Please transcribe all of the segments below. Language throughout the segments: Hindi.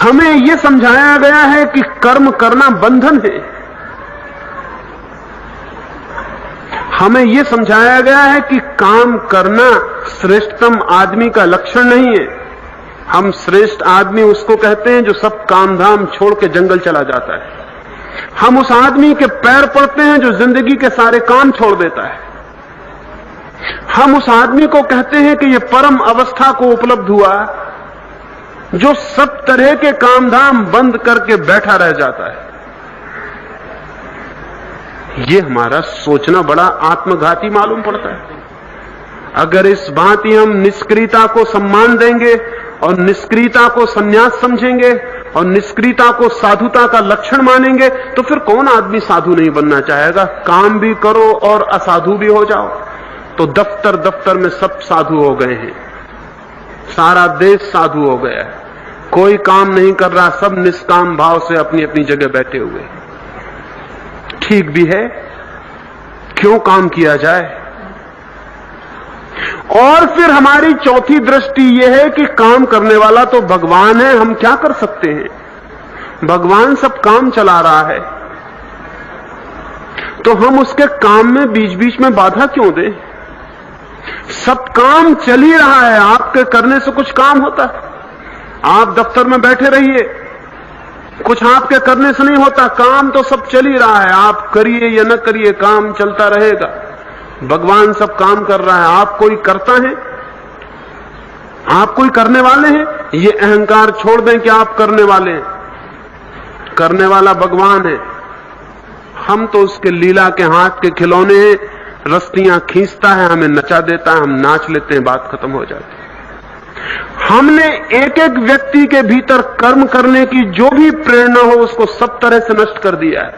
हमें यह समझाया गया है कि कर्म करना बंधन है। हमें यह समझाया गया है कि काम करना श्रेष्ठतम आदमी का लक्षण नहीं है। हम श्रेष्ठ आदमी उसको कहते हैं जो सब काम धाम छोड़ के जंगल चला जाता है। हम उस आदमी के पैर पड़ते हैं जो जिंदगी के सारे काम छोड़ देता है। हम उस आदमी को कहते हैं कि यह परम अवस्था को उपलब्ध हुआ जो सब तरह के काम धाम बंद करके बैठा रह जाता है। यह हमारा सोचना बड़ा आत्मघाती मालूम पड़ता है। अगर इस भांति हम निष्क्रियता को सम्मान देंगे और निष्क्रियता को संन्यास समझेंगे और निष्क्रियता को साधुता का लक्षण मानेंगे तो फिर कौन आदमी साधु नहीं बनना चाहेगा। काम भी करो और असाधु भी हो जाओ। तो दफ्तर दफ्तर में सब साधु हो गए हैं, सारा देश साधु हो गया है। कोई काम नहीं कर रहा, सब निष्काम भाव से अपनी अपनी जगह बैठे हुए। ठीक भी है, क्यों काम किया जाए। और फिर हमारी चौथी दृष्टि यह है कि काम करने वाला तो भगवान है, हम क्या कर सकते हैं। भगवान सब काम चला रहा है तो हम उसके काम में बीच बीच में बाधा क्यों दें। सब काम चल ही रहा है, आपके करने से कुछ काम होता है। आप दफ्तर में बैठे रहिए, कुछ आपके करने से नहीं होता। काम तो सब चल ही रहा है, आप करिए या न करिए काम चलता रहेगा। भगवान सब काम कर रहा है, आप कोई करता है, आप कोई करने वाले हैं। ये अहंकार छोड़ दें कि आप करने वाले हैं। करने वाला भगवान है, हम तो उसके लीला के हाथ के खिलौने हैं। रस्तियां खींचता है, हमें नचा देता है, हम नाच लेते हैं, बात खत्म हो जाती है। हमने एक एक व्यक्ति के भीतर कर्म करने की जो भी प्रेरणा हो उसको सब तरह से नष्ट कर दिया है।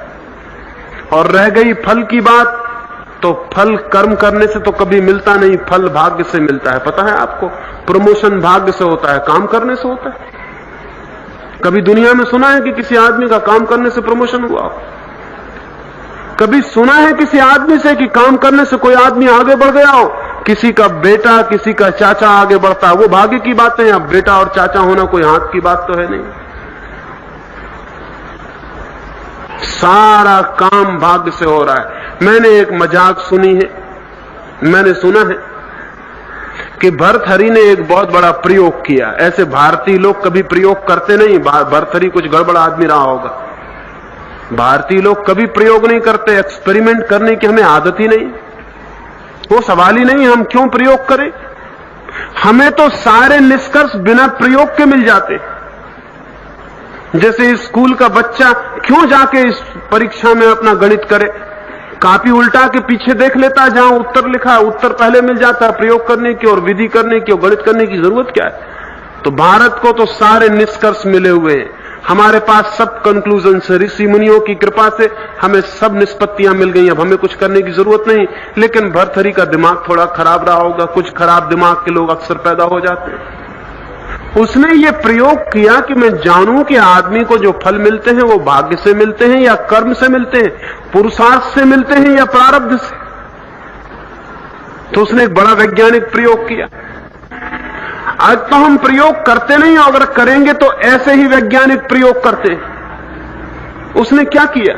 और रह गई फल की बात, तो फल कर्म करने से तो कभी मिलता नहीं, फल भाग्य से मिलता है। पता है आपको, प्रमोशन भाग्य से होता है, काम करने से होता है। कभी दुनिया में सुना है कि किसी आदमी का काम करने से प्रमोशन हुआ? कभी सुना है किसी आदमी से कि काम करने से कोई आदमी आगे बढ़ गया हो? किसी का बेटा, किसी का चाचा आगे बढ़ता है, वो भाग्य की बातें हैं। अब बेटा और चाचा होना कोई हाथ की बात तो है नहीं। सारा काम भाग्य से हो रहा है। मैंने एक मजाक सुनी है, मैंने सुना है कि भर्तहरि ने एक बहुत बड़ा प्रयोग किया। ऐसे भारतीय लोग कभी प्रयोग करते नहीं। भर्तहरि कुछ गड़बड़ आदमी रहा होगा। भारतीय लोग कभी प्रयोग नहीं करते, एक्सपेरिमेंट करने की हमें आदत ही नहीं। वो सवाल ही नहीं, हम क्यों प्रयोग करें। हमें तो सारे निष्कर्ष बिना प्रयोग के मिल जाते। जैसे स्कूल का बच्चा क्यों जाके इस परीक्षा में अपना गणित करे, कॉपी उल्टा के पीछे देख लेता, जहां उत्तर लिखा है उत्तर पहले मिल जाता। प्रयोग करने की और विधि करने की और गणित करने की जरूरत क्या है। तो भारत को तो सारे निष्कर्ष मिले हुए हैं, हमारे पास सब कंक्लूजन से, ऋषि मुनियों की कृपा से हमें सब निष्पत्तियां मिल गई। अब हमें कुछ करने की जरूरत नहीं। लेकिन भर्तहरि का दिमाग थोड़ा खराब रहा होगा, कुछ खराब दिमाग के लोग अक्सर पैदा हो जाते हैं। उसने ये प्रयोग किया कि मैं जानूं कि आदमी को जो फल मिलते हैं वो भाग्य से मिलते हैं या कर्म से मिलते हैं, पुरुषार्थ से मिलते हैं या प्रारब्ध से। तो उसने एक बड़ा वैज्ञानिक प्रयोग किया। आज तो हम प्रयोग करते नहीं, अगर करेंगे तो ऐसे ही वैज्ञानिक प्रयोग करते हैं। उसने क्या किया,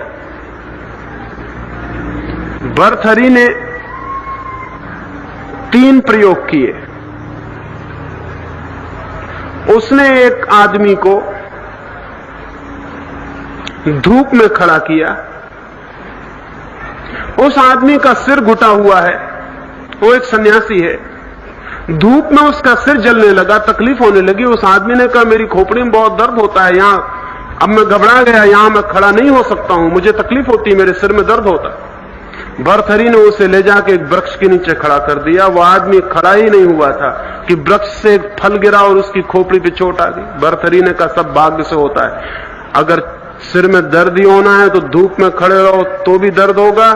भर्तहरि ने 3 प्रयोग किए। उसने एक आदमी को धूप में खड़ा किया। उस आदमी का सिर घुटा हुआ है, वो एक सन्यासी है। धूप में उसका सिर जलने लगा, तकलीफ होने लगी। उस आदमी ने कहा मेरी खोपड़ी में बहुत दर्द होता है, यहां अब मैं घबरा गया, यहां मैं खड़ा नहीं हो सकता हूं, मुझे तकलीफ होती है, मेरे सिर में दर्द होता है। भर्तहरि ने उसे ले जाके एक वृक्ष के नीचे खड़ा कर दिया। वो आदमी खड़ा ही नहीं हुआ था कि वृक्ष से एक फल गिरा और उसकी खोपड़ी पे चोट आ गई। भर्तहरि ने कहा सब भाग्य से होता है, अगर सिर में दर्द ही होना है तो धूप में खड़े रहो तो भी दर्द होगा,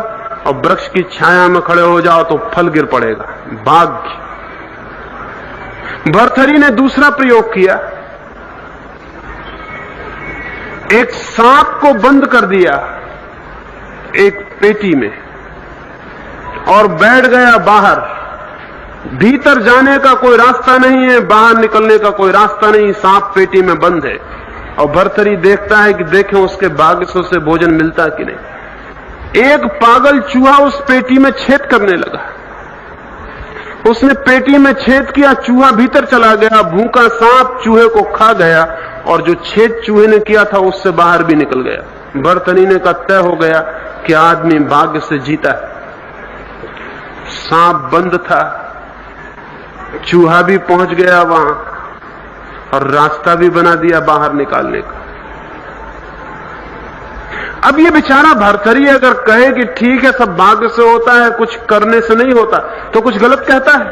और वृक्ष की छाया में खड़े हो जाओ तो फल गिर पड़ेगा, भाग्य। भर्तहरि ने दूसरा प्रयोग किया, एक सांप को बंद कर दिया एक पेटी में और बैठ गया बाहर। भीतर जाने का कोई रास्ता नहीं है, बाहर निकलने का कोई रास्ता नहीं, सांप पेटी में बंद है। और भर्तरी देखता है कि देखें उसके भाग्य से उसे भोजन मिलता कि नहीं। एक पागल चूहा उस पेटी में छेद करने लगा। उसने पेटी में छेद किया, चूहा भीतर चला गया, भूखा सांप चूहे को खा गया और जो छेद चूहे ने किया था उससे बाहर भी निकल गया। भर्तरी ने कहा तय हो गया कि आदमी भाग्य से जीता है। सांप बंद था, चूहा भी पहुंच गया वहां और रास्ता भी बना दिया बाहर निकालने का। अब ये बेचारा भर्तरी अगर कहे कि ठीक है सब भाग्य से होता है, कुछ करने से नहीं होता, तो कुछ गलत कहता है?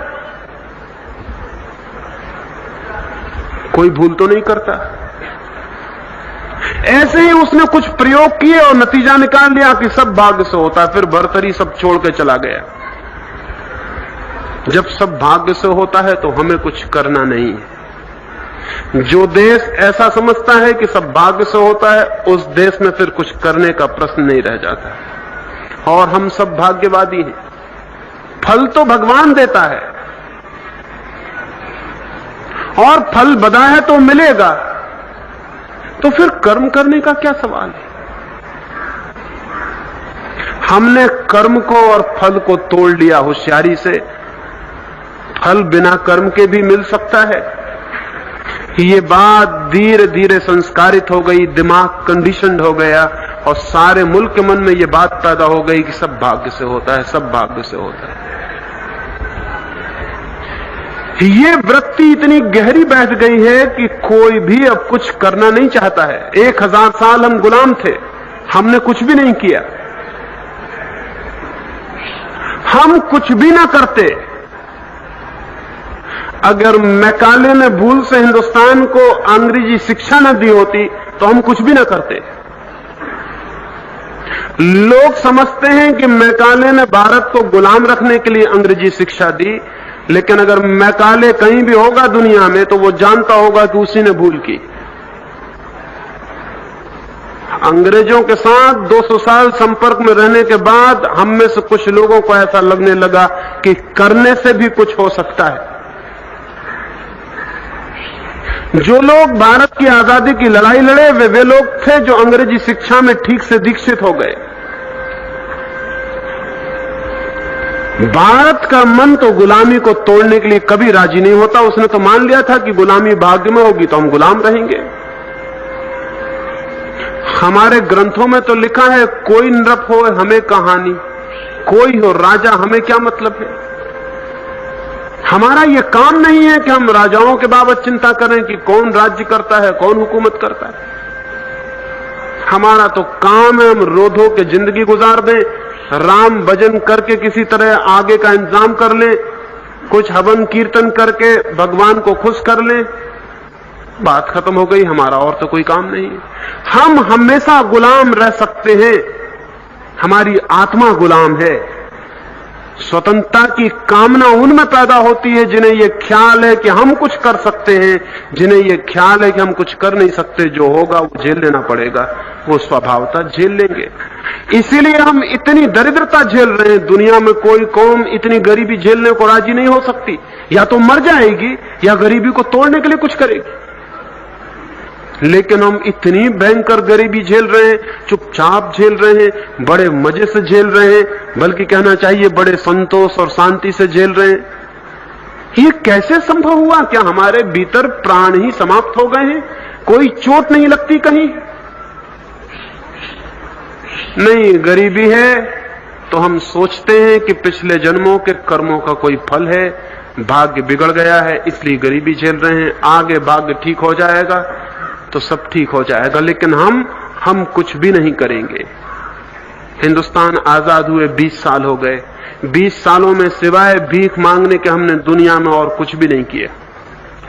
कोई भूल तो नहीं करता। ऐसे ही उसने कुछ प्रयोग किए और नतीजा निकाल लिया कि सब भाग्य से होता है। फिर भर्तरी सब छोड़ के चला गया। जब सब भाग्य से होता है तो हमें कुछ करना नहीं है। जो देश ऐसा समझता है कि सब भाग्य से होता है, उस देश में फिर कुछ करने का प्रश्न नहीं रह जाता। और हम सब भाग्यवादी हैं। फल तो भगवान देता है और फल बदा है तो मिलेगा, तो फिर कर्म करने का क्या सवाल है? हमने कर्म को और फल को तोड़ लिया होशियारी से। फल बिना कर्म के भी मिल सकता है। ये बात धीरे धीरे संस्कारित हो गई, दिमाग कंडीशनड हो गया और सारे मुल्क के मन में ये बात पैदा हो गई कि सब भाग्य से होता है, सब भाग्य से होता है। ये वृत्ति इतनी गहरी बैठ गई है कि कोई भी अब कुछ करना नहीं चाहता है। 1000 साल हम गुलाम थे, हमने कुछ भी नहीं किया। हम कुछ भी ना करते। अगर मैकाले ने भूल से हिंदुस्तान को अंग्रेजी शिक्षा न दी होती तो हम कुछ भी ना करते। लोग समझते हैं कि मैकाले ने भारत को गुलाम रखने के लिए अंग्रेजी शिक्षा दी, लेकिन अगर मैकाले कहीं भी होगा दुनिया में तो वो जानता होगा कि उसी ने भूल की। अंग्रेजों के साथ 200 साल संपर्क में रहने के बाद हम में से कुछ लोगों को ऐसा लगने लगा कि करने से भी कुछ हो सकता है। जो लोग भारत की आजादी की लड़ाई लड़े वे लोग थे जो अंग्रेजी शिक्षा में ठीक से दीक्षित हो गए। भारत का मन तो गुलामी को तोड़ने के लिए कभी राजी नहीं होता। उसने तो मान लिया था कि गुलामी भाग्य में होगी तो हम गुलाम रहेंगे। हमारे ग्रंथों में तो लिखा है कोई नृप हो हमें कहानी, कोई हो राजा हमें क्या मतलब है। हमारा यह काम नहीं है कि हम राजाओं के बाबत चिंता करें कि कौन राज्य करता है, कौन हुकूमत करता है। हमारा तो काम है हम रोधो के जिंदगी गुजार दें, राम भजन करके किसी तरह आगे का इंतजाम कर लें, कुछ हवन कीर्तन करके भगवान को खुश कर लें, बात खत्म हो गई। हमारा और तो कोई काम नहीं है। हम हमेशा गुलाम रह सकते हैं। हमारी आत्मा गुलाम है। स्वतंत्रता की कामना उनमें पैदा होती है जिन्हें यह ख्याल है कि हम कुछ कर सकते हैं, जिन्हें यह ख्याल है कि हम कुछ कर नहीं सकते। जो होगा वो झेल लेना पड़ेगा, वो स्वभावतः झेल लेंगे। इसीलिए हम इतनी दरिद्रता झेल रहे हैं। दुनिया में कोई कौम इतनी गरीबी झेलने को राजी नहीं हो सकती। या तो मर जाएगी या गरीबी को तोड़ने के लिए कुछ करेगी। लेकिन हम इतनी भयंकर गरीबी झेल रहे हैं, चुपचाप झेल रहे हैं, बड़े मजे से झेल रहे हैं, बल्कि कहना चाहिए बड़े संतोष और शांति से झेल रहे हैं। ये कैसे संभव हुआ? क्या हमारे भीतर प्राण ही समाप्त हो गए हैं? कोई चोट नहीं लगती कहीं? नहीं, गरीबी है तो हम सोचते हैं कि पिछले जन्मों के कर्मों का कोई फल है, भाग्य बिगड़ गया है इसलिए गरीबी झेल रहे हैं। आगे भाग्य ठीक हो जाएगा तो सब ठीक हो जाएगा। लेकिन हम कुछ भी नहीं करेंगे। हिंदुस्तान आजाद हुए 20 साल हो गए। 20 सालों में सिवाय भीख मांगने के हमने दुनिया में और कुछ भी नहीं किया।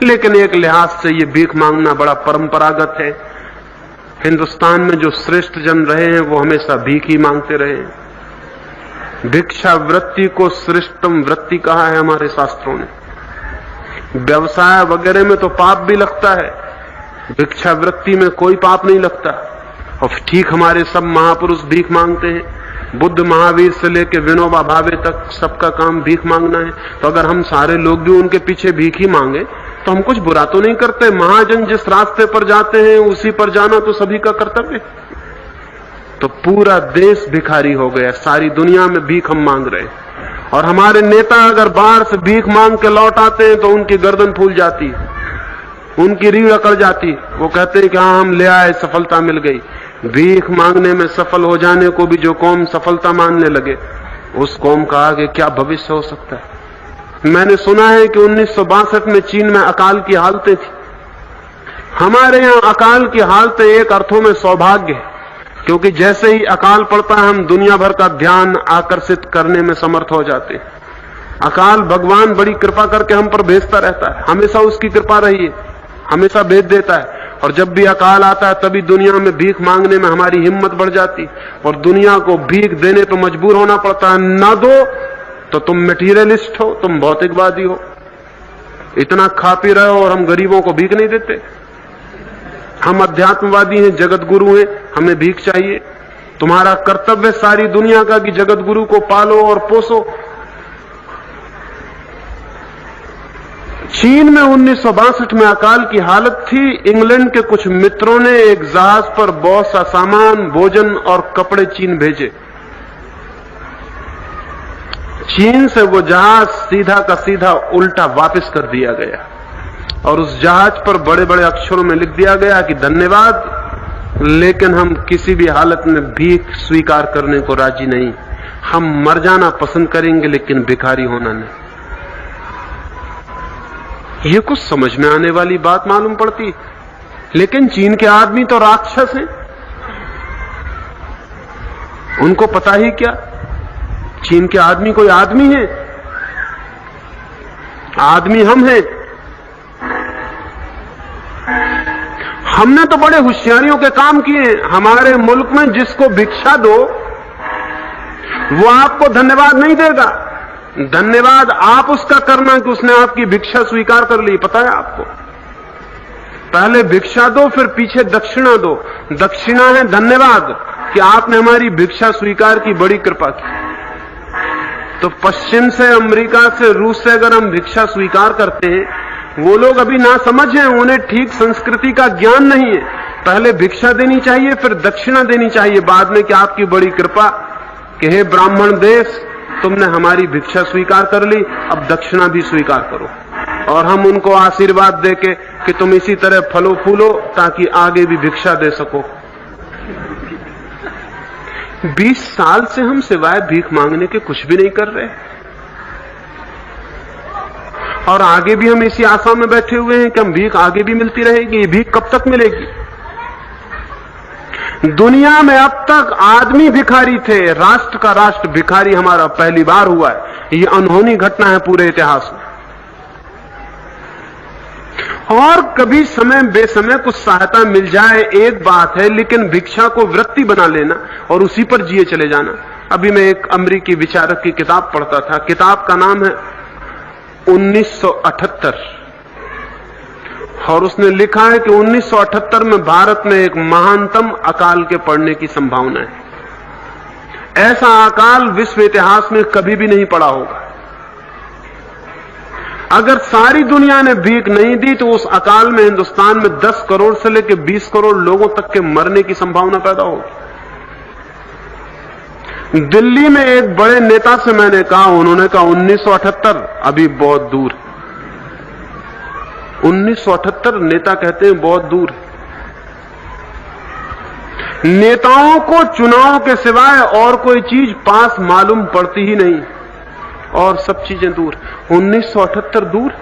लेकिन एक लिहाज से ये भीख मांगना बड़ा परंपरागत है। हिंदुस्तान में जो श्रेष्ठ जन रहे हैं वो हमेशा भीख ही मांगते रहे हैं। भिक्षा वृत्ति को श्रेष्ठतम वृत्ति कहा है हमारे शास्त्रों ने। व्यवसाय वगैरह में तो पाप भी लगता है, भिक्षा वृत्ति में कोई पाप नहीं लगता। और ठीक हमारे सब महापुरुष भीख मांगते हैं। बुद्ध महावीर से लेकर विनोबा भावे तक सबका काम भीख मांगना है। तो अगर हम सारे लोग भी उनके पीछे भीख ही मांगे तो हम कुछ बुरा तो नहीं करते। महाजन जिस रास्ते पर जाते हैं उसी पर जाना तो सभी का कर्तव्य। तो पूरा देश भिखारी हो गया, सारी दुनिया में भीख हम मांग रहे हैं। और हमारे नेता अगर बाहर से भीख मांग के लौट आते हैं तो उनकी गर्दन फूल जाती है, उनकी रीढ़ अकड़ जाती। वो कहते हैं कि हाँ हम ले आए, सफलता मिल गई। भीख मांगने में सफल हो जाने को भी जो कौम सफलता मानने लगे, उस कौम का आगे क्या भविष्य हो सकता है। मैंने सुना है कि 1962 में चीन में अकाल की हालतें थी। हमारे यहां अकाल की हालतें एक अर्थों में सौभाग्य है, क्योंकि जैसे ही अकाल पड़ता है हम दुनिया भर का ध्यान आकर्षित करने में समर्थ हो जाते हैं। अकाल भगवान बड़ी कृपा करके हम पर भेजता रहता है, हमेशा उसकी कृपा रही है, हमेशा भेज देता है। और जब भी अकाल आता है तभी दुनिया में भीख मांगने में हमारी हिम्मत बढ़ जाती और दुनिया को भीख देने पर मजबूर होना पड़ता है। ना दो तो तुम मटीरियलिस्ट हो, तुम भौतिकवादी हो, इतना खा पी रहे हो और हम गरीबों को भीख नहीं देते। हम अध्यात्मवादी हैं, जगत गुरु हैं, हमें भीख चाहिए। तुम्हारा कर्तव्य सारी दुनिया का कि जगत गुरु को पालो और पोसो। चीन में 1962 में अकाल की हालत थी। इंग्लैंड के कुछ मित्रों ने एक जहाज पर बहुत सा सामान, भोजन और कपड़े चीन भेजे। चीन से वो जहाज सीधा का सीधा उल्टा वापस कर दिया गया और उस जहाज पर बड़े बड़े अक्षरों में लिख दिया गया कि धन्यवाद, लेकिन हम किसी भी हालत में भीख स्वीकार करने को राजी नहीं। हम मर जाना पसंद करेंगे लेकिन भिखारी होना नहीं। ये कुछ समझ में आने वाली बात मालूम पड़ती, लेकिन चीन के आदमी तो राक्षस हैं। उनको पता ही क्या, चीन के आदमी कोई आदमी है? आदमी हम हैं। हमने तो बड़े होशियारियों के काम किए। हमारे मुल्क में जिसको भिक्षा दो वो आपको धन्यवाद नहीं देगा। धन्यवाद आप उसका करना कि उसने आपकी भिक्षा स्वीकार कर ली। पता है आपको, पहले भिक्षा दो फिर पीछे दक्षिणा दो। दक्षिणा है धन्यवाद कि आपने हमारी भिक्षा स्वीकार की, बड़ी कृपा की। तो पश्चिम से, अमेरिका से, रूस से अगर हम भिक्षा स्वीकार करते हैं, वो लोग अभी ना समझ हैं, उन्हें ठीक संस्कृति का ज्ञान नहीं है। पहले भिक्षा देनी चाहिए फिर दक्षिणा देनी चाहिए, बाद में कि आपकी बड़ी कृपा कि हे ब्राह्मण देश, तुमने हमारी भिक्षा स्वीकार कर ली, अब दक्षिणा भी स्वीकार करो। और हम उनको आशीर्वाद देके कि तुम इसी तरह फलो फूलो ताकि आगे भी भिक्षा दे सको। 20 साल से हम सिवाय भीख मांगने के कुछ भी नहीं कर रहे और आगे भी हम इसी आशा में बैठे हुए हैं कि हम भीख आगे भी मिलती रहेगी। भीख कब तक मिलेगी? दुनिया में अब तक आदमी भिखारी थे, राष्ट्र का राष्ट्र भिखारी हमारा पहली बार हुआ है। ये अनहोनी घटना है पूरे इतिहास में। और कभी समय बेसमय कुछ सहायता मिल जाए एक बात है, लेकिन भिक्षा को वृत्ति बना लेना और उसी पर जिए चले जाना। अभी मैं एक अमेरिकी विचारक की किताब पढ़ता था। किताब का नाम है 1978 और उसने लिखा है कि 1978 में भारत में एक महानतम अकाल के पड़ने की संभावना है। ऐसा अकाल विश्व इतिहास में कभी भी नहीं पड़ा होगा। अगर सारी दुनिया ने भीख नहीं दी तो उस अकाल में हिंदुस्तान में 10 करोड़ से लेकर 20 करोड़ लोगों तक के मरने की संभावना पैदा होगी। दिल्ली में एक बड़े नेता से मैंने कहा, उन्होंने कहा 1978 अभी बहुत दूर। 1978 नेता कहते हैं बहुत दूर। नेताओं को चुनाव के सिवाय और कोई चीज पास मालूम पड़ती ही नहीं और सब चीजें दूर। 1978 दूर।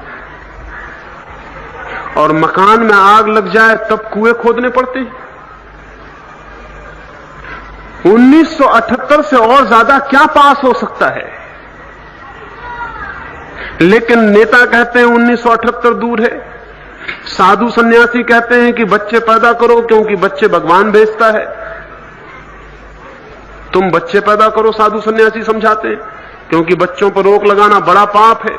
और मकान में आग लग जाए तब कुएं खोदने पड़ते हैं। 1978 से और ज्यादा क्या पास हो सकता है? लेकिन नेता कहते हैं 1978 दूर है। साधु सन्यासी कहते हैं कि बच्चे पैदा करो क्योंकि बच्चे भगवान भेजता है। तुम बच्चे पैदा करो, साधु सन्यासी समझाते हैं, क्योंकि बच्चों पर रोक लगाना बड़ा पाप है।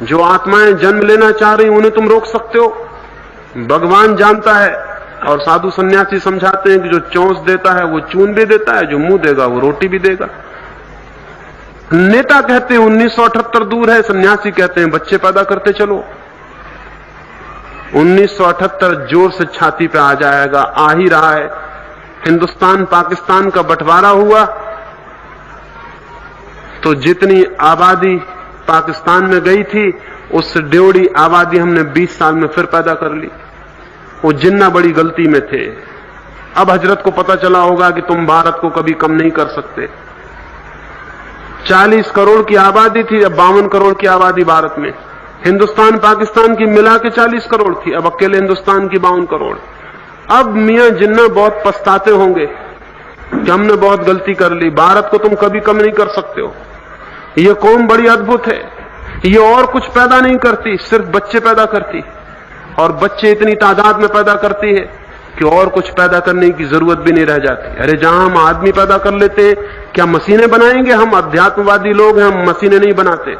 जो आत्माएं जन्म लेना चाह रही उन्हें तुम रोक सकते हो, भगवान जानता है। और साधु सन्यासी समझाते हैं कि जो चोंच देता है वो चून भी देता है, जो मुंह देगा वो रोटी भी देगा। नेता कहते हैं 1978 दूर है, सन्यासी कहते हैं बच्चे पैदा करते चलो। 1978 जोर से छाती पे आ जाएगा, आ ही रहा है। हिंदुस्तान पाकिस्तान का बंटवारा हुआ तो जितनी आबादी पाकिस्तान में गई थी उससे डेढ़ी आबादी हमने 20 साल में फिर पैदा कर ली। वो जिन्ना बड़ी गलती में थे। अब हजरत को पता चला होगा कि तुम भारत को कभी कम नहीं कर सकते। 40 करोड़ की आबादी थी, अब 52 करोड़ की आबादी भारत में। हिंदुस्तान पाकिस्तान की मिला के 40 करोड़ थी, अब अकेले हिंदुस्तान की 52 करोड़। अब मियां जिन्ना बहुत पछताते होंगे कि हमने बहुत गलती कर ली। भारत को तुम कभी कम नहीं कर सकते हो। ये कौम बड़ी अद्भुत है, ये और कुछ पैदा नहीं करती, सिर्फ बच्चे पैदा करती, और बच्चे इतनी तादाद में पैदा करती है कि और कुछ पैदा करने की जरूरत भी नहीं रह जाती। अरे जहां हम आदमी पैदा कर लेते हैं, क्या मशीनें बनाएंगे? हम अध्यात्मवादी लोग हैं, हम मशीनें नहीं बनाते।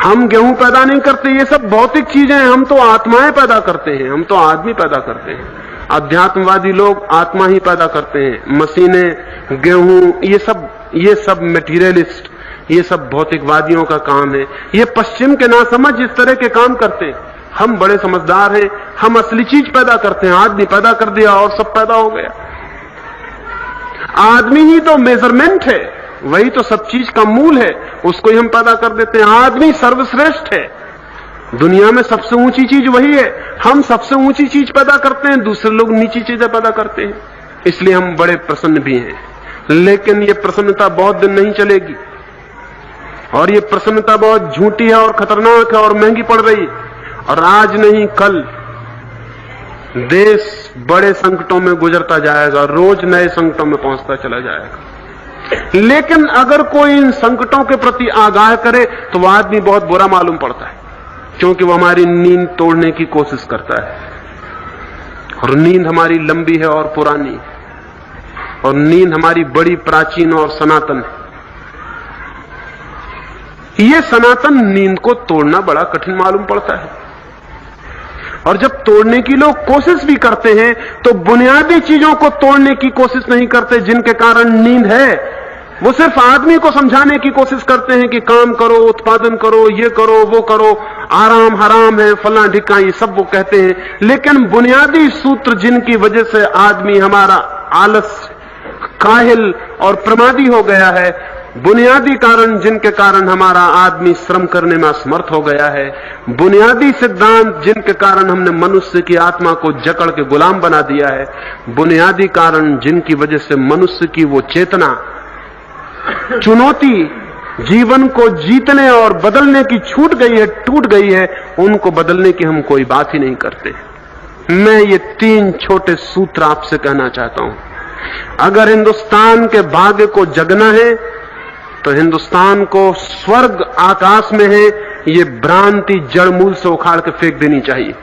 हम गेहूं पैदा नहीं करते, ये सब भौतिक चीजें हैं। हम तो आत्माएं पैदा करते हैं, हम तो आदमी पैदा करते हैं। अध्यात्मवादी लोग आत्मा ही पैदा करते हैं। मशीनें, गेहूं, ये सब मटीरियलिस्ट, ये सब भौतिकवादियों का काम है। ये पश्चिम के नासमझ इस तरह के काम करते हैं। हम बड़े समझदार हैं, हम असली चीज पैदा करते हैं। आदमी पैदा कर दिया और सब पैदा हो गया। आदमी ही तो मेजरमेंट है, वही तो सब चीज का मूल है, उसको ही हम पैदा कर देते हैं। आदमी सर्वश्रेष्ठ है, दुनिया में सबसे ऊंची चीज वही है। हम सबसे ऊंची चीज पैदा करते हैं, दूसरे लोग नीची चीजें पैदा करते हैं, इसलिए हम बड़े प्रसन्न भी हैं। लेकिन ये प्रसन्नता बहुत दिन नहीं चलेगी, और ये प्रसन्नता बहुत झूठी है और खतरनाक है और महंगी पड़ रही है। और आज नहीं कल देश बड़े संकटों में गुजरता जाएगा, रोज नए संकटों में पहुंचता चला जाएगा। लेकिन अगर कोई इन संकटों के प्रति आगाह करे तो वह आदमी बहुत बुरा मालूम पड़ता है, क्योंकि वह हमारी नींद तोड़ने की कोशिश करता है। और नींद हमारी लंबी है और पुरानी है, और नींद हमारी बड़ी प्राचीन और सनातन है। ये सनातन नींद को तोड़ना बड़ा कठिन मालूम पड़ता है। और जब तोड़ने की लोग कोशिश भी करते हैं तो बुनियादी चीजों को तोड़ने की कोशिश नहीं करते जिनके कारण नींद है। वो सिर्फ आदमी को समझाने की कोशिश करते हैं कि काम करो, उत्पादन करो, ये करो, वो करो, आराम हराम है, फला ढिक्का, ये सब वो कहते हैं। लेकिन बुनियादी सूत्र जिनकी वजह से आदमी हमारा आलस, काहिल और प्रमादी हो गया है, बुनियादी कारण जिनके कारण हमारा आदमी श्रम करने में असमर्थ हो गया है, बुनियादी सिद्धांत जिनके कारण हमने मनुष्य की आत्मा को जकड़ के गुलाम बना दिया है, बुनियादी कारण जिनकी वजह से मनुष्य की वो चेतना, चुनौती, जीवन को जीतने और बदलने की छूट गई है, टूट गई है, उनको बदलने की हम कोई बात ही नहीं करते। मैं ये 3 छोटे सूत्र आपसे कहना चाहता हूं। अगर हिंदुस्तान के भाग्य को जगना है तो हिंदुस्तान को स्वर्ग आकाश में है, ये भ्रांति जड़ मूल से उखाड़ के फेंक देनी चाहिए।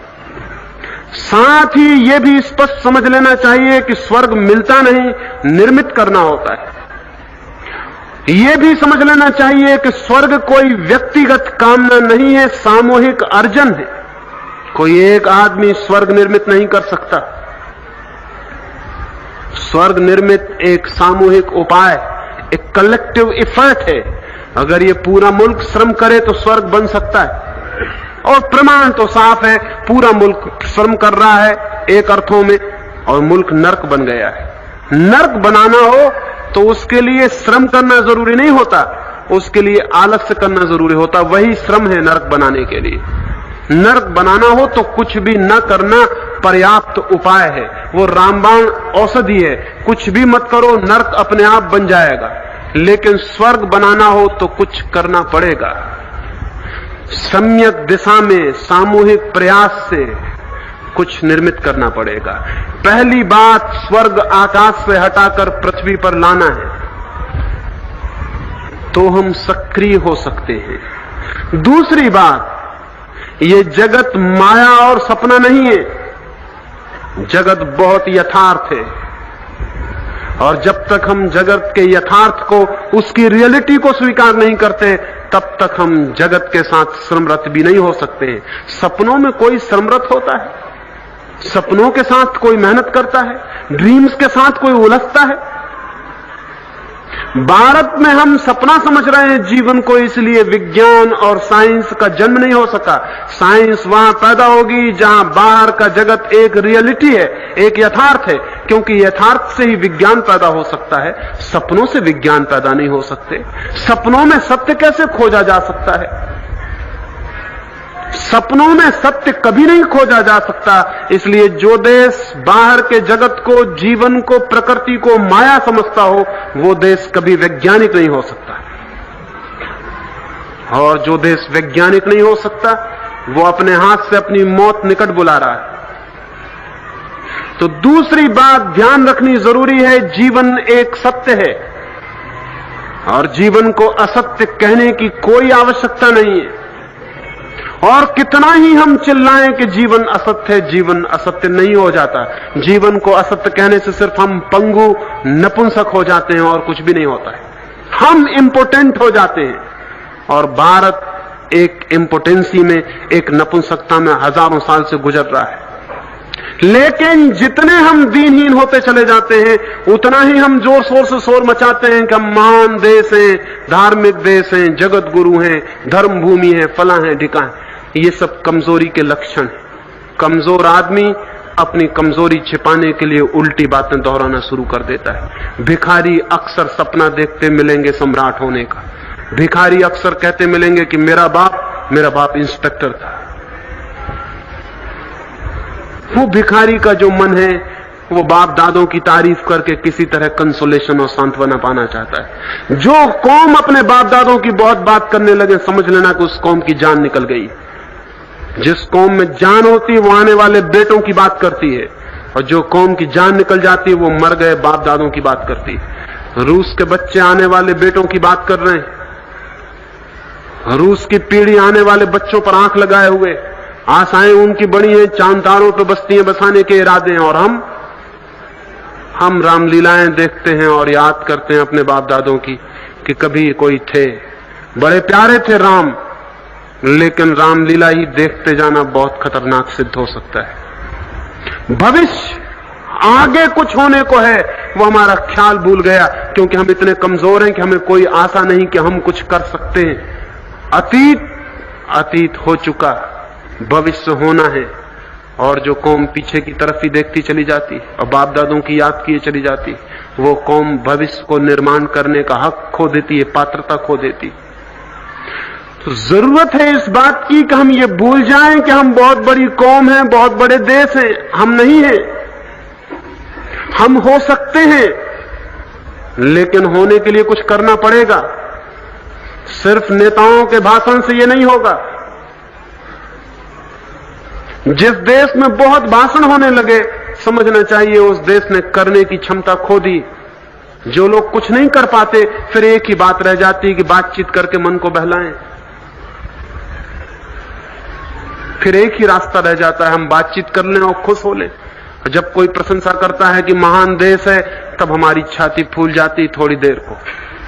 साथ ही यह भी स्पष्ट समझ लेना चाहिए कि स्वर्ग मिलता नहीं, निर्मित करना होता है। यह भी समझ लेना चाहिए कि स्वर्ग कोई व्यक्तिगत कामना नहीं है, सामूहिक अर्जन है। कोई एक आदमी स्वर्ग निर्मित नहीं कर सकता। स्वर्ग निर्मित एक सामूहिक उपाय, एक कलेक्टिव एफर्ट है। अगर ये पूरा मुल्क श्रम करे तो स्वर्ग बन सकता है, और प्रमाण तो साफ है, पूरा मुल्क श्रम कर रहा है एक अर्थों में, और मुल्क नर्क बन गया है। नर्क बनाना हो तो उसके लिए श्रम करना जरूरी नहीं होता, उसके लिए आलस्य करना जरूरी होता। वही श्रम है नर्क बनाने के लिए। नर्क बनाना हो तो कुछ भी न करना पर्याप्त उपाय है, वो रामबाण औषधि है। कुछ भी मत करो, नर्क अपने आप बन जाएगा। लेकिन स्वर्ग बनाना हो तो कुछ करना पड़ेगा। सम्यक दिशा में सामूहिक प्रयास से कुछ निर्मित करना पड़ेगा। पहली बात, स्वर्ग आकाश से हटाकर पृथ्वी पर लाना है, तो हम सक्रिय हो सकते हैं। दूसरी बात, ये जगत माया और सपना नहीं है, जगत बहुत यथार्थ है। और जब तक हम जगत के यथार्थ को, उसकी रियलिटी को स्वीकार नहीं करते, तब तक हम जगत के साथ श्रमरत भी नहीं हो सकते। सपनों में कोई श्रमरत होता है? सपनों के साथ कोई मेहनत करता है? ड्रीम्स के साथ कोई उलझता है? भारत में हम सपना समझ रहे हैं जीवन को, इसलिए विज्ञान और साइंस का जन्म नहीं हो सका। साइंस वहां पैदा होगी जहां बाहर का जगत एक रियलिटी है, एक यथार्थ है, क्योंकि यथार्थ से ही विज्ञान पैदा हो सकता है। सपनों से विज्ञान पैदा नहीं हो सकते। सपनों में सत्य कैसे खोजा जा सकता है? सपनों में सत्य कभी नहीं खोजा जा सकता। इसलिए जो देश बाहर के जगत को, जीवन को, प्रकृति को माया समझता हो, वो देश कभी वैज्ञानिक नहीं हो सकता। और जो देश वैज्ञानिक नहीं हो सकता, वो अपने हाथ से अपनी मौत निकट बुला रहा है। तो दूसरी बात ध्यान रखनी जरूरी है, जीवन एक सत्य है और जीवन को असत्य कहने की कोई आवश्यकता नहीं है। और कितना ही हम चिल्लाएं कि जीवन असत्य है, जीवन असत्य नहीं हो जाता। जीवन को असत्य कहने से सिर्फ हम पंगु नपुंसक हो जाते हैं और कुछ भी नहीं होता है। हम इम्पोर्टेंट हो जाते हैं। और भारत एक इम्पोर्टेंसी में, एक नपुंसकता में हजारों साल से गुजर रहा है। लेकिन जितने हम दीनहीन होते चले जाते हैं, उतना ही हम जोर शोर से शोर मचाते हैं कि हम महान देश हैं, धार्मिक देश हैं, जगत गुरु हैं, धर्म भूमि है, फला है, ढिका है। ये सब कमजोरी के लक्षण हैं। कमजोर आदमी अपनी कमजोरी छिपाने के लिए उल्टी बातें दोहराना शुरू कर देता है। भिखारी अक्सर सपना देखते मिलेंगे सम्राट होने का। भिखारी अक्सर कहते मिलेंगे कि मेरा बाप इंस्पेक्टर था। वो भिखारी का जो मन है, वो बाप दादों की तारीफ करके किसी तरह कंसोलेशन और सांत्वना पाना चाहता है। जो कौम अपने बाप दादों की बहुत बात करने लगे, समझ लेना कि उस कौम की जान निकल गई। जिस कौम में जान होती है, वो आने वाले बेटों की बात करती है, और जो कौम की जान निकल जाती है, वो मर गए बाप दादों की बात करती है। रूस के बच्चे आने वाले बेटों की बात कर रहे हैं। रूस की पीढ़ी आने वाले बच्चों पर आंख लगाए हुए, आशाएं उनकी बड़ी हैं, चांद तारों पर बस्तियां बसाने के इरादे हैं। और हम रामलीलाएं देखते हैं और याद करते हैं अपने बाप दादों की कि कभी कोई थे, बड़े प्यारे थे राम, लेकिन रामलीला ही देखते जाना बहुत खतरनाक सिद्ध हो सकता है। भविष्य आगे कुछ होने को है, वो हमारा ख्याल भूल गया, क्योंकि हम इतने कमजोर हैं कि हमें कोई आशा नहीं कि हम कुछ कर सकते हैं। अतीत हो चुका, भविष्य होना है। और जो कौम पीछे की तरफ ही देखती चली जाती और बाप दादों की याद किए चली जाती, वो कौम भविष्य को निर्माण करने का हक खो देती है, पात्रता खो देती। तो जरूरत है इस बात की कि हम ये भूल जाएं कि हम बहुत बड़ी कौम हैं, बहुत बड़े देश हैं। हम नहीं हैं। हम हो सकते हैं, लेकिन होने के लिए कुछ करना पड़ेगा। सिर्फ नेताओं के भाषण से ये नहीं होगा। जिस देश में बहुत भाषण होने लगे, समझना चाहिए उस देश ने करने की क्षमता खो दी। जो लोग कुछ नहीं कर पाते, फिर एक ही बात रह जाती है कि बातचीत करके मन को बहलाएं। फिर एक ही रास्ता रह जाता है, हम बातचीत कर लें और खुश हो लें। जब कोई प्रशंसा करता है कि महान देश है, तब हमारी छाती फूल जाती थोड़ी देर को,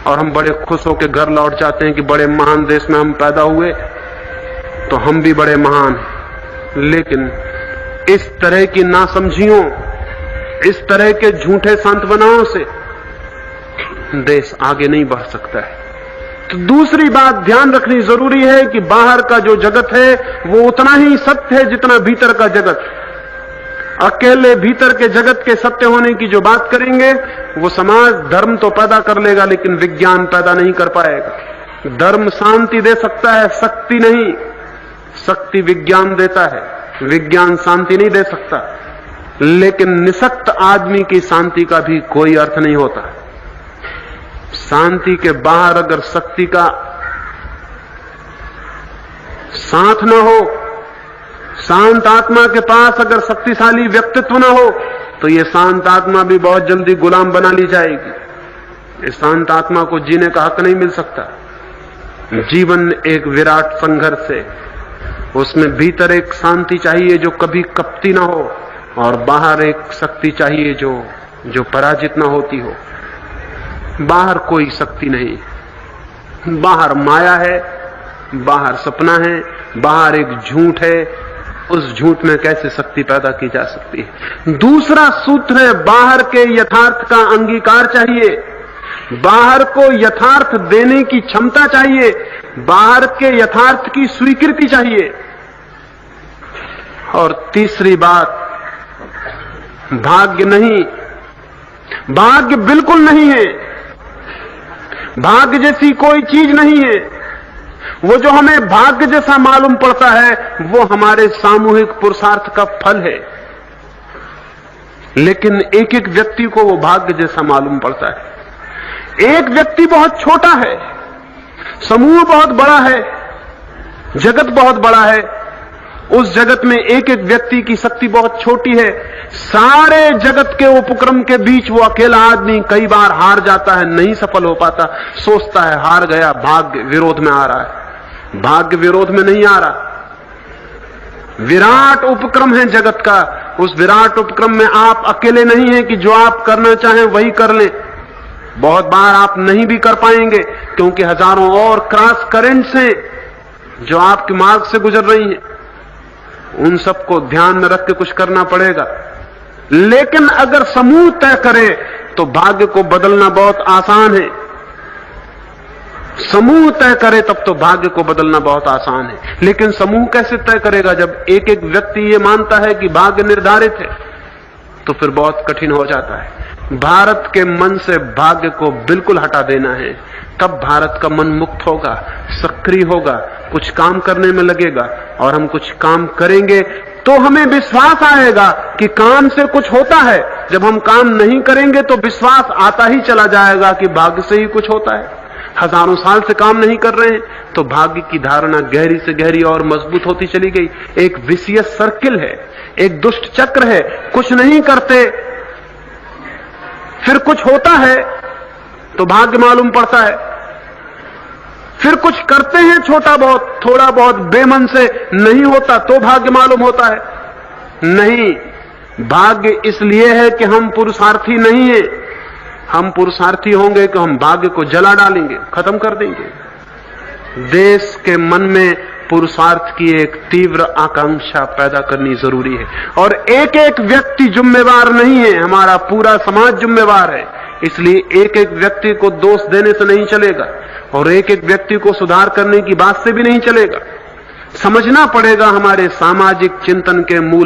और हम बड़े खुश होकर घर लौट जाते हैं कि बड़े महान देश में हम पैदा हुए, तो हम भी बड़े महान हैं। लेकिन इस तरह की नासमझियों, इस तरह के झूठे सांत्वनाओं से देश आगे नहीं बढ़ सकता है। तो दूसरी बात ध्यान रखनी जरूरी है कि बाहर का जो जगत है वो उतना ही सत्य है जितना भीतर का जगत। अकेले भीतर के जगत के सत्य होने की जो बात करेंगे, वो समाज धर्म तो पैदा कर लेगा, लेकिन विज्ञान पैदा नहीं कर पाएगा। धर्म शांति दे सकता है, शक्ति नहीं। शक्ति विज्ञान देता है, विज्ञान शांति नहीं दे सकता। लेकिन निशक्त आदमी की शांति का भी कोई अर्थ नहीं होता। शांति के बाहर अगर शक्ति का साथ न हो, शांत आत्मा के पास अगर शक्तिशाली व्यक्तित्व न हो, तो ये शांत आत्मा भी बहुत जल्दी गुलाम बना ली जाएगी। इस शांत आत्मा को जीने का हक नहीं मिल सकता। जीवन एक विराट संघर्ष है। उसमें भीतर एक शांति चाहिए जो कभी कपती ना हो, और बाहर एक शक्ति चाहिए जो पराजित ना होती हो। बाहर कोई शक्ति नहीं, बाहर माया है, बाहर सपना है, बाहर एक झूठ है। उस झूठ में कैसे शक्ति पैदा की जा सकती है? दूसरा सूत्र है, बाहर के यथार्थ का अंगीकार चाहिए। बाहर को यथार्थ देने की क्षमता चाहिए, बाहर के यथार्थ की स्वीकृति चाहिए। और तीसरी बात, भाग्य नहीं, भाग्य बिल्कुल नहीं है। भाग्य जैसी कोई चीज नहीं है। वो जो हमें भाग्य जैसा मालूम पड़ता है वो हमारे सामूहिक पुरुषार्थ का फल है, लेकिन एक एक व्यक्ति को वो भाग्य जैसा मालूम पड़ता है। एक व्यक्ति बहुत छोटा है, समूह बहुत बड़ा है, जगत बहुत बड़ा है, उस जगत में एक एक व्यक्ति की शक्ति बहुत छोटी है। सारे जगत के उपक्रम के बीच वो अकेला आदमी कई बार हार जाता है, नहीं सफल हो पाता, सोचता है हार गया, भाग्य विरोध में आ रहा है। भाग्य विरोध में नहीं आ रहा, विराट उपक्रम है जगत का। उस विराट उपक्रम में आप अकेले नहीं हैं कि जो आप करना चाहें वही कर लें। बहुत बार आप नहीं भी कर पाएंगे, क्योंकि हजारों और क्रॉस करेंट्स हैं जो आपके मार्ग से गुजर रही हैं। उन सबको ध्यान में रख के कुछ करना पड़ेगा। लेकिन अगर समूह तय करे तो भाग्य को बदलना बहुत आसान है। समूह तय करे तब तो भाग्य को बदलना बहुत आसान है। लेकिन समूह कैसे तय करेगा जब एक एक व्यक्ति ये मानता है कि भाग्य निर्धारित है? तो फिर बहुत कठिन हो जाता है। भारत के मन से भाग्य को बिल्कुल हटा देना है, तब भारत का मन मुक्त होगा, सक्रिय होगा, कुछ काम करने में लगेगा। और हम कुछ काम करेंगे तो हमें विश्वास आएगा कि काम से कुछ होता है। जब हम काम नहीं करेंगे तो विश्वास आता ही चला जाएगा कि भाग्य से ही कुछ होता है। हजारों साल से काम नहीं कर रहे हैं तो भाग्य की धारणा गहरी से गहरी और मजबूत होती चली गई। एक विशियस सर्किल है, एक दुष्ट चक्र है। कुछ नहीं करते, फिर कुछ होता है तो भाग्य मालूम पड़ता है, फिर कुछ करते हैं छोटा बहुत, थोड़ा बहुत बेमन से, नहीं होता तो भाग्य मालूम होता है। नहीं, भाग्य इसलिए है कि हम पुरुषार्थी नहीं हैं। हम पुरुषार्थी होंगे कि हम भाग्य को जला डालेंगे, खत्म कर देंगे। देश के मन में पुरुषार्थ की एक तीव्र आकांक्षा पैदा करनी जरूरी है। और एक एक व्यक्ति जिम्मेवार नहीं है, हमारा पूरा समाज जिम्मेवार है। इसलिए एक एक व्यक्ति को दोष देने से नहीं चलेगा और एक एक व्यक्ति को सुधार करने की बात से भी नहीं चलेगा। समझना पड़ेगा हमारे सामाजिक चिंतन के मूल